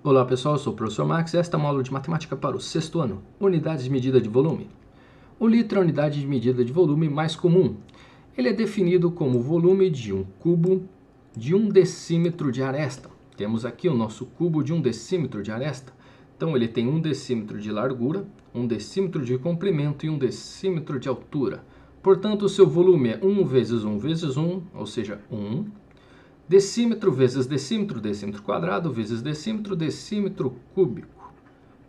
Olá pessoal, eu sou o professor Max e esta é uma aula de matemática para o sexto ano, unidades de medida de volume. O litro é a unidade de medida de volume mais comum. Ele é definido como o volume de um cubo de 1 decímetro de aresta. Temos aqui o nosso cubo de 1 decímetro de aresta. Então ele tem 1 decímetro de largura, 1 decímetro de comprimento e 1 decímetro de altura. Portanto, o seu volume é 1 vezes 1 vezes 1, ou seja, 1. Decímetro vezes decímetro, decímetro quadrado, vezes decímetro, decímetro cúbico.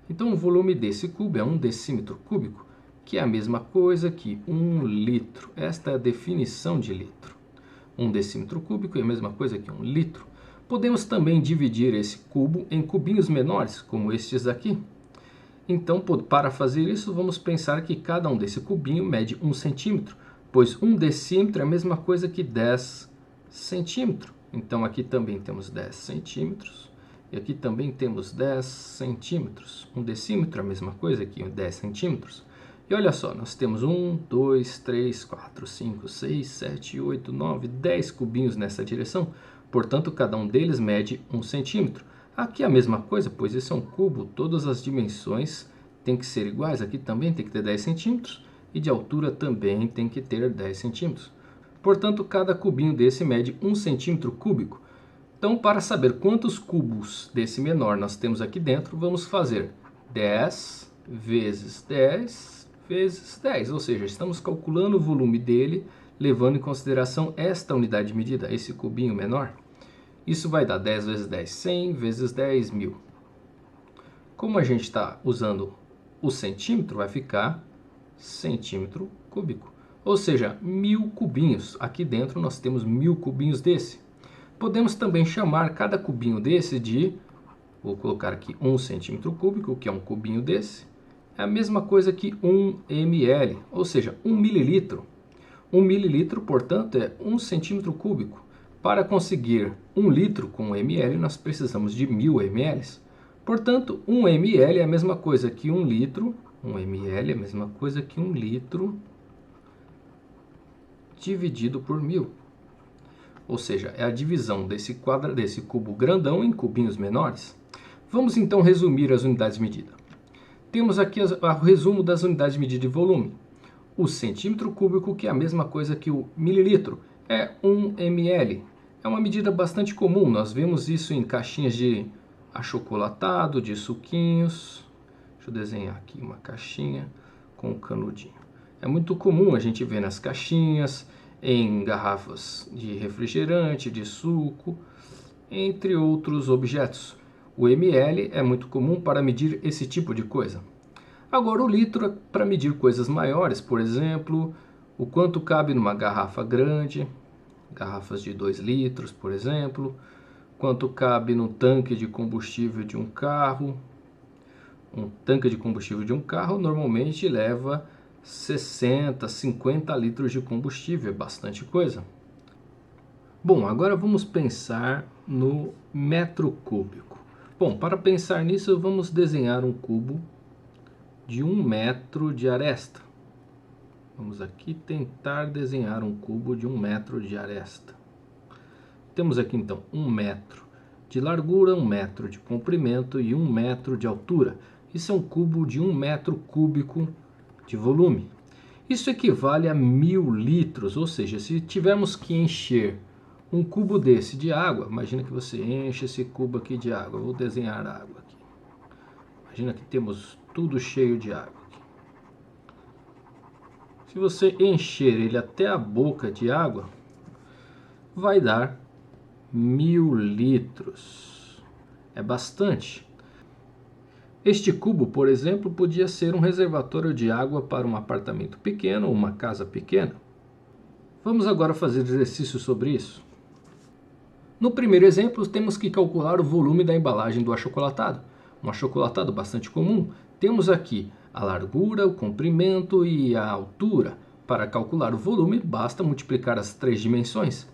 Então, o volume desse cubo é 1 decímetro cúbico, que é a mesma coisa que 1 litro. Esta é a definição de litro. 1 decímetro cúbico é a mesma coisa que 1 litro. Podemos também dividir esse cubo em cubinhos menores, como estes aqui. Então, para fazer isso, vamos pensar que cada um desse cubinho mede 1 centímetro, pois 1 decímetro é a mesma coisa que 10 centímetros. Então, aqui também temos 10 centímetros e aqui também temos 10 centímetros. 1 decímetro é a mesma coisa que 10 centímetros. E olha só, nós temos 1, 2, 3, 4, 5, 6, 7, 8, 9, 10 cubinhos nessa direção. Portanto, cada um deles mede 1 centímetro. Aqui é a mesma coisa, pois isso é um cubo, todas as dimensões têm que ser iguais. Aqui também tem que ter 10 centímetros e de altura também tem que ter 10 centímetros. Portanto, cada cubinho desse mede 1 centímetro cúbico. Então, para saber quantos cubos desse menor nós temos aqui dentro, vamos fazer 10 vezes 10 vezes 10. Ou seja, estamos calculando o volume dele, levando em consideração esta unidade de medida, esse cubinho menor. Isso vai dar 10 vezes 10, 100 vezes 10, 1000. Como a gente está usando o centímetro, vai ficar centímetro cúbico. Ou seja, 1000 cubinhos. Aqui dentro nós temos 1000 cubinhos desse. Podemos também chamar cada cubinho desse de, vou colocar aqui 1 centímetro cúbico, que é um cubinho desse. É a mesma coisa que 1 ml, ou seja, 1 mililitro. 1 mililitro, portanto, é 1 centímetro cúbico. Para conseguir 1 litro com 1 ml, nós precisamos de 1000 ml. Portanto, 1 ml é a mesma coisa que 1 litro. 1 ml é a mesma coisa que 1 litro dividido por 1000. Ou seja, é a divisão desse cubo grandão em cubinhos menores. Vamos então resumir as unidades de medida. Temos aqui o resumo das unidades de medida de volume. O centímetro cúbico, que é a mesma coisa que o mililitro, é 1 ml. É uma medida bastante comum, nós vemos isso em caixinhas de achocolatado, de suquinhos. Deixa eu desenhar aqui uma caixinha com um canudinho. É muito comum a gente ver nas caixinhas, em garrafas de refrigerante, de suco, entre outros objetos. O ml é muito comum para medir esse tipo de coisa. Agora o litro é para medir coisas maiores, por exemplo, o quanto cabe numa garrafa grande, garrafas de 2 litros, por exemplo, quanto cabe no tanque de combustível de um carro. Um tanque de combustível de um carro normalmente leva 60, 50 litros de combustível, é bastante coisa. Bom, agora vamos pensar no metro cúbico. Bom, para pensar nisso, vamos desenhar um cubo de 1 metro de aresta. Vamos aqui tentar desenhar um cubo de 1 metro de aresta. Temos aqui então 1 metro de largura, 1 metro de comprimento e 1 metro de altura. Isso é um cubo de 1 metro cúbico de volume. Isso equivale a 1000 litros, ou seja, se tivermos que encher um cubo desse de água, imagina que você enche esse cubo aqui de água. Vou desenhar a água aqui. Imagina que temos tudo cheio de água aqui. Se você encher ele até a boca de água, vai dar 1000 litros. É bastante. Este cubo, por exemplo, podia ser um reservatório de água para um apartamento pequeno ou uma casa pequena. Vamos agora fazer exercício sobre isso. No primeiro exemplo, temos que calcular o volume da embalagem do achocolatado. Um achocolatado bastante comum. Temos aqui a largura, o comprimento e a altura. Para calcular o volume, basta multiplicar as 3 dimensões.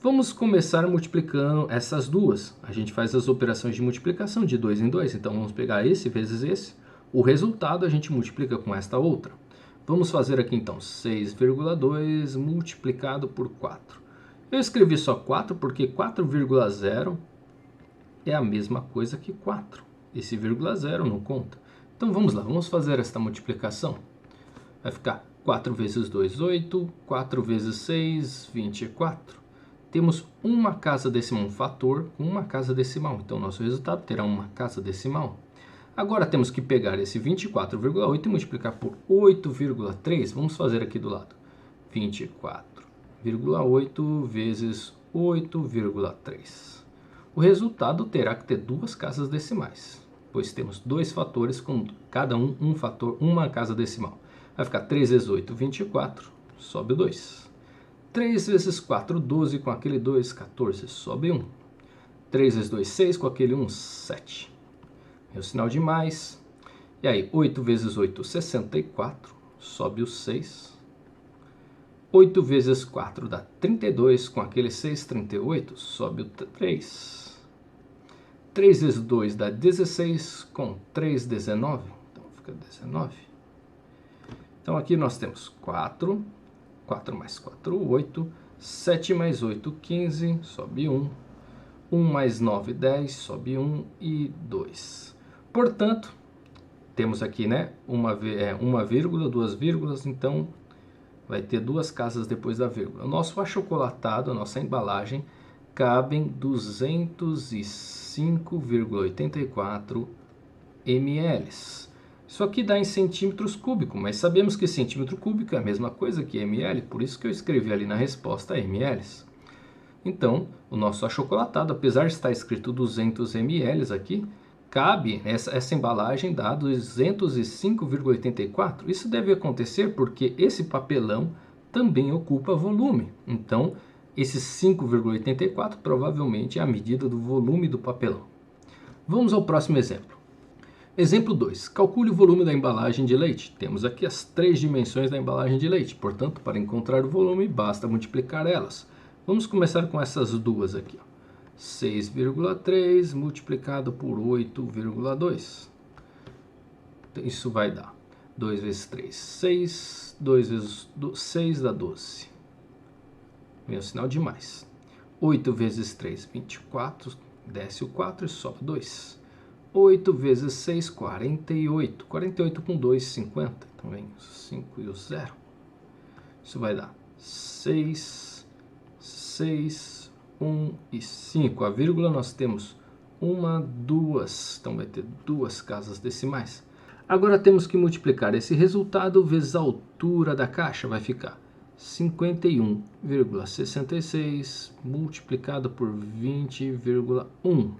Vamos começar multiplicando essas duas. A gente faz as operações de multiplicação de 2 em 2. Então, vamos pegar esse vezes esse. O resultado a gente multiplica com esta outra. Vamos fazer aqui, então, 6,2 multiplicado por 4. Eu escrevi só 4 porque 4,0 é a mesma coisa que 4. Esse vírgula 0 não conta. Então vamos lá, vamos fazer esta multiplicação. Vai ficar 4 vezes 2, 8. 4 vezes 6, 24. Temos uma casa decimal, um fator com uma casa decimal. Então nosso resultado terá uma casa decimal. Agora temos que pegar esse 24,8 e multiplicar por 8,3. Vamos fazer aqui do lado. 24,8 vezes 8,3. O resultado terá que ter duas casas decimais, pois temos dois fatores com cada um fator, uma casa decimal. Vai ficar 3 vezes 8, 24, sobe o 2. 3 vezes 4, 12, com aquele 2, 14, sobe 1. 3 vezes 2, 6, com aquele 1, 7. Meu sinal de mais. E aí, 8 vezes 8, 64, sobe o 6. 8 vezes 4 dá 32, com aquele 6, 38, sobe o 3. 3 vezes 2 dá 16, com 3, 19, então fica 19. Então aqui nós temos 4, 4 mais 4, 8, 7 mais 8, 15, sobe 1. 1 mais 9, 10, sobe 1 e 2. Portanto, temos aqui, né, uma vírgula, duas vírgulas, então vai ter duas casas depois da vírgula. O nosso achocolatado, a nossa embalagem, cabem 205,84 ml. Isso aqui dá em centímetros cúbicos, mas sabemos que centímetro cúbico é a mesma coisa que ml, por isso que eu escrevi ali na resposta ml. Então, o nosso achocolatado, apesar de estar escrito 200 ml aqui, cabe, essa embalagem dá 205,84. Isso deve acontecer porque esse papelão também ocupa volume. Então, esse 5,84 provavelmente é a medida do volume do papelão. Vamos ao próximo exemplo. Exemplo 2. Calcule o volume da embalagem de leite. Temos aqui as três dimensões da embalagem de leite. Portanto, para encontrar o volume, basta multiplicar elas. Vamos começar com essas duas aqui. 6,3 multiplicado por 8,2. Isso vai dar 2 vezes 3, 6. 2 vezes 6 dá 12. Vem o sinal de mais. 8 vezes 3, 24. Desce o 4 e sobe 2. 8 vezes 6, 48. 48 com 2, 50. Então vem o 5 e o 0. Isso vai dar 6, 6, 1 e 5. A vírgula nós temos 1, 2. Então vai ter duas casas decimais. Agora temos que multiplicar esse resultado vezes a altura da caixa. Vai ficar 51,66 multiplicado por 20,1.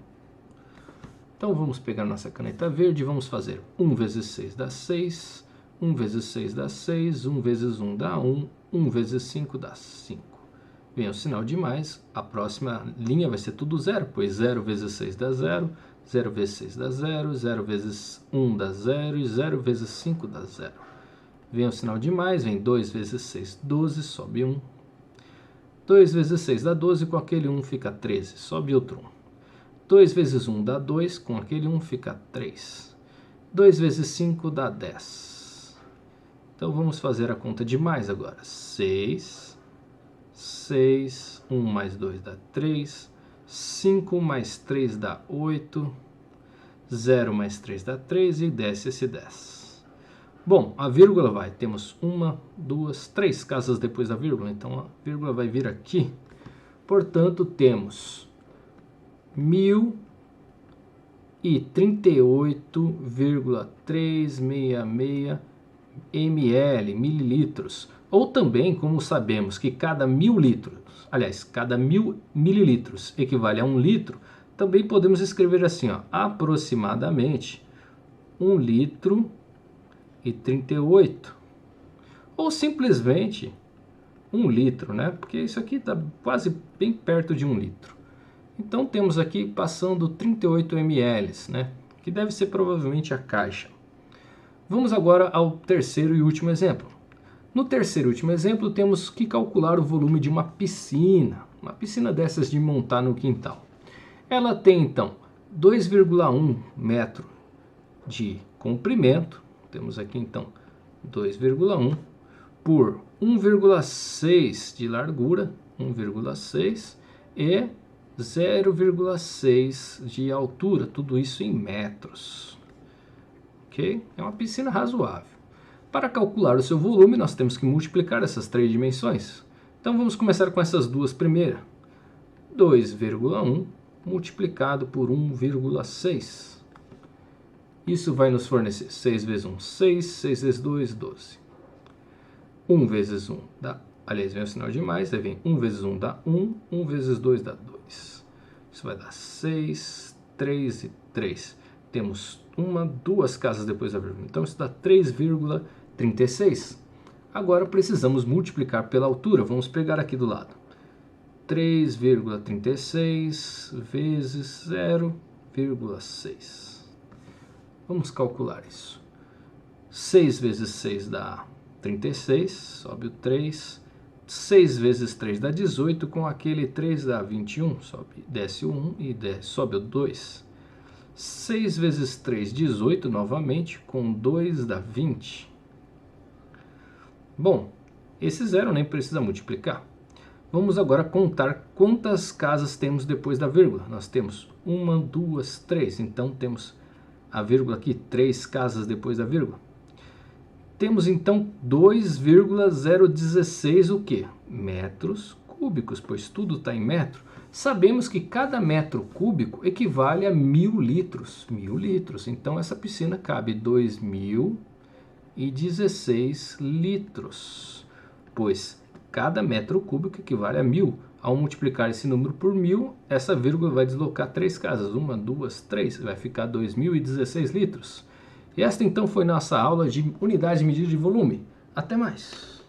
Então vamos pegar nossa caneta verde e vamos fazer 1 vezes 6 dá 6. 1 vezes 6 dá 6. 1 vezes 1 dá 1. 1 vezes 5 dá 5. Vem o sinal de mais, a próxima linha vai ser tudo zero, pois 0 vezes 6 dá 0, 0 vezes 6 dá 0, 0 vezes 1 dá 0 e 0 vezes 5 dá 0. Vem o sinal de mais, vem 2 vezes 6, 12, sobe 1. 2 vezes 6 dá 12, com aquele 1 fica 13, sobe outro 1. 2 vezes 1 dá 2, com aquele 1 fica 3. 2 vezes 5 dá 10. Então vamos fazer a conta de mais agora. 6... 6, 1 mais 2 dá 3, 5 mais 3 dá 8, 0 mais 3 dá 3 e desce esse 10. Bom, a vírgula temos 1, 2, 3 casas depois da vírgula, então a vírgula vai vir aqui. Portanto, temos 1038,366 ml, mililitros. Ou também, como sabemos que cada 1000 litros, aliás, cada 1000 mililitros equivale a 1 litro, também podemos escrever assim, ó, aproximadamente 1 litro e 38. Ou simplesmente 1 litro, né? Porque isso aqui está quase bem perto de 1 litro. Então temos aqui passando 38 ml, né? Que deve ser provavelmente a caixa. Vamos agora ao terceiro e último exemplo. No terceiro e último exemplo, temos que calcular o volume de uma piscina dessas de montar no quintal. Ela tem, então, 2,1 metro de comprimento, temos aqui, então, 2,1 por 1,6 de largura, 1,6 e 0,6 de altura, tudo isso em metros. Ok? É uma piscina razoável. Para calcular o seu volume, nós temos que multiplicar essas três dimensões. Então vamos começar com essas duas primeiras. 2,1 multiplicado por 1,6. Isso vai nos fornecer 6 vezes 1, 6, 6 vezes 2, 12. 1 vezes 1 dá, aliás, vem o sinal de mais, aí vem 1 vezes 1 dá 1, 1 vezes 2 dá 2. Isso vai dar 6, 3 e 3. Temos duas casas depois da vírgula, então isso dá 3,36. Agora precisamos multiplicar pela altura, vamos pegar aqui do lado. 3,36 vezes 0,6. Vamos calcular isso. 6 vezes 6 dá 36, sobe o 3. 6 vezes 3 dá 18, com aquele 3 dá 21, desce o 1 e sobe o 2. 6 vezes 3, 18 novamente, com 2 dá 20. Bom, esse zero nem precisa multiplicar. Vamos agora contar quantas casas temos depois da vírgula. Nós temos 1, 2, 3. Então temos a vírgula aqui, 3 casas depois da vírgula. Temos então 2,016 o quê? Metros cúbicos, pois tudo está em metro. Sabemos que cada metro cúbico equivale a 1.000 litros. 1.000 litros. Então essa piscina cabe 2.016 litros, pois cada metro cúbico equivale a 1.000. Ao multiplicar esse número por 1.000, essa vírgula vai deslocar 3 casas. 1, 2, 3. Vai ficar 2.016 litros. E esta então foi nossa aula de unidade de medida de volume. Até mais!